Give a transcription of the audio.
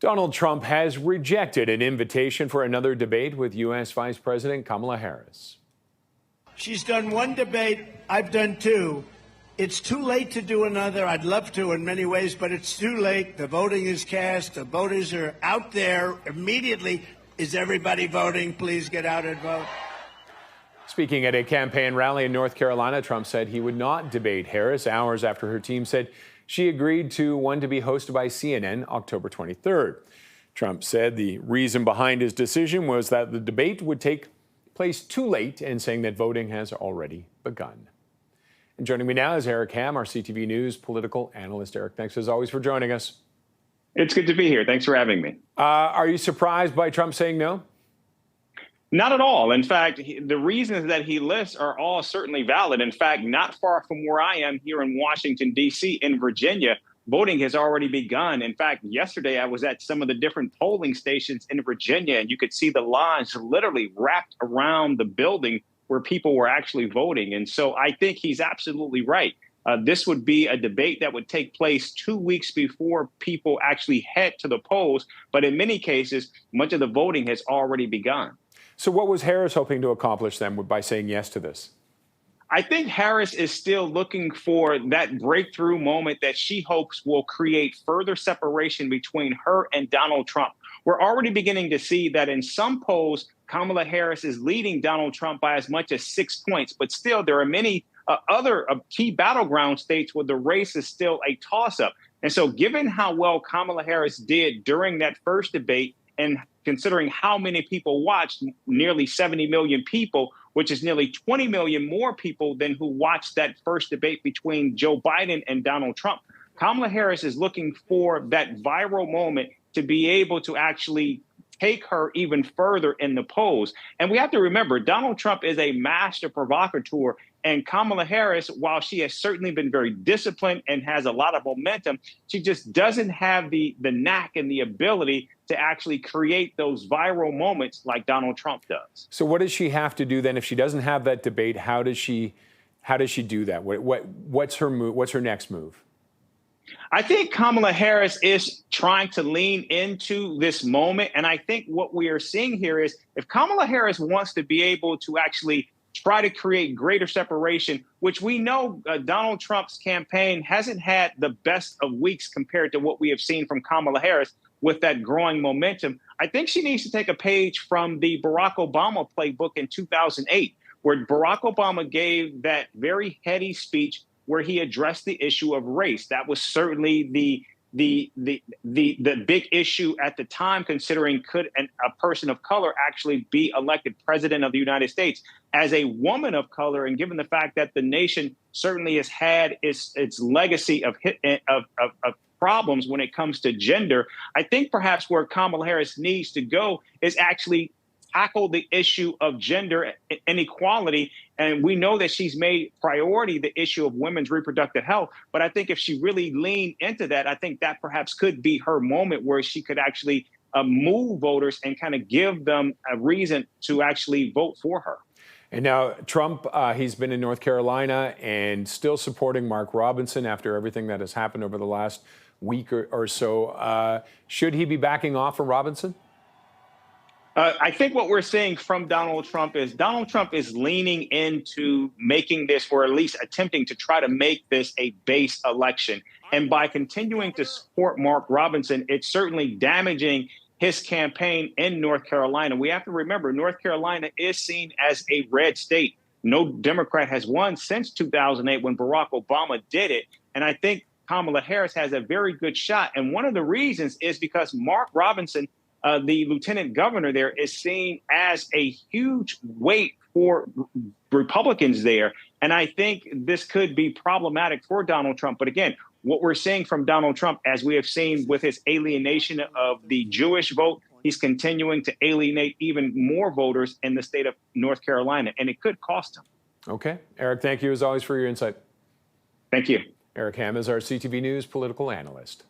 Donald Trump has rejected an invitation for another debate with U.S. Vice President Kamala Harris. She's done one debate. I've done two. It's too late to do another. I'd love to in many ways, but it's too late. The voting is cast. The voters are out there immediately. Is everybody voting? Please get out and vote. Speaking at a campaign rally in North Carolina, Trump said he would not debate Harris hours after her team said she agreed to one to be hosted by CNN October 23rd. Trump said the reason behind his decision was that the debate would take place too late and saying that voting has already begun. And joining me now is Eric Ham, our CTV News political analyst. Eric, thanks as always for joining us. It's good to be here. Thanks for having me. Are you surprised by Trump saying no? Not at all. In fact, the reasons that he lists are all certainly valid. In fact, not far from where I am here in Washington, D.C., in Virginia, voting has already begun. In fact, yesterday I was at some of the different polling stations in Virginia, and you could see the lines literally wrapped around the building where people were actually voting. And so I think he's absolutely right. This would be a debate that would take place 2 weeks before people actually head to the polls. But in many cases, much of the voting has already begun. So what was Harris hoping to accomplish then by saying yes to this? I think Harris is still looking for that breakthrough moment that she hopes will create further separation between her and Donald Trump. We're already beginning to see that in some polls, Kamala Harris is leading Donald Trump by as much as 6 points. But still, there are many other key battleground states where the race is still a toss-up. And so given how well Kamala Harris did during that first debate, and considering how many people watched, nearly 70 million people, which is nearly 20 million more people than who watched that first debate between Joe Biden and Donald Trump, Kamala Harris is looking for that viral moment to be able to actually take her even further in the polls. And we have to remember, Donald Trump is a master provocateur. And Kamala Harris, while she has certainly been very disciplined and has a lot of momentum, she just doesn't have the knack and the ability to actually create those viral moments like Donald Trump does. So what does she have to do then if she doesn't have that debate? How does she do that? What's her move? What's her next move? I think Kamala Harris is trying to lean into this moment. And I think what we are seeing here is if Kamala Harris wants to be able to actually try to create greater separation, which we know Donald Trump's campaign hasn't had the best of weeks compared to what we have seen from Kamala Harris with that growing momentum. I think she needs to take a page from the Barack Obama playbook in 2008, where Barack Obama gave that very heady speech where he addressed the issue of race. That was certainly the big issue at the time, considering could a person of color actually be elected president of the United States. As a woman of color, and given the fact that the nation certainly has had its legacy of problems when it comes to gender, I think perhaps where Kamala Harris needs to go is actually tackle the issue of gender inequality. And we know that she's made priority the issue of women's reproductive health. But I think if she really leaned into that, I think that perhaps could be her moment where she could actually move voters and kind of give them a reason to actually vote for her. And now Trump, he's been in North Carolina and still supporting Mark Robinson after everything that has happened over the last week or so. Should he be backing off from Robinson? I think what we're seeing from Donald Trump is leaning into making this, or at least attempting to try to make this a base election. And by continuing to support Mark Robinson, it's certainly damaging his campaign in North Carolina. We have to remember, North Carolina is seen as a red state. No Democrat has won since 2008 when Barack Obama did it. And I think Kamala Harris has a very good shot. And one of the reasons is because Mark Robinson, the lieutenant governor there, is seen as a huge weight for Republicans there. And I think this could be problematic for Donald Trump. But again, what we're seeing from Donald Trump, as we have seen with his alienation of the Jewish vote, he's continuing to alienate even more voters in the state of North Carolina, and it could cost him. Okay. Eric, thank you as always for your insight. Thank you. Eric Ham is our CTV News political analyst.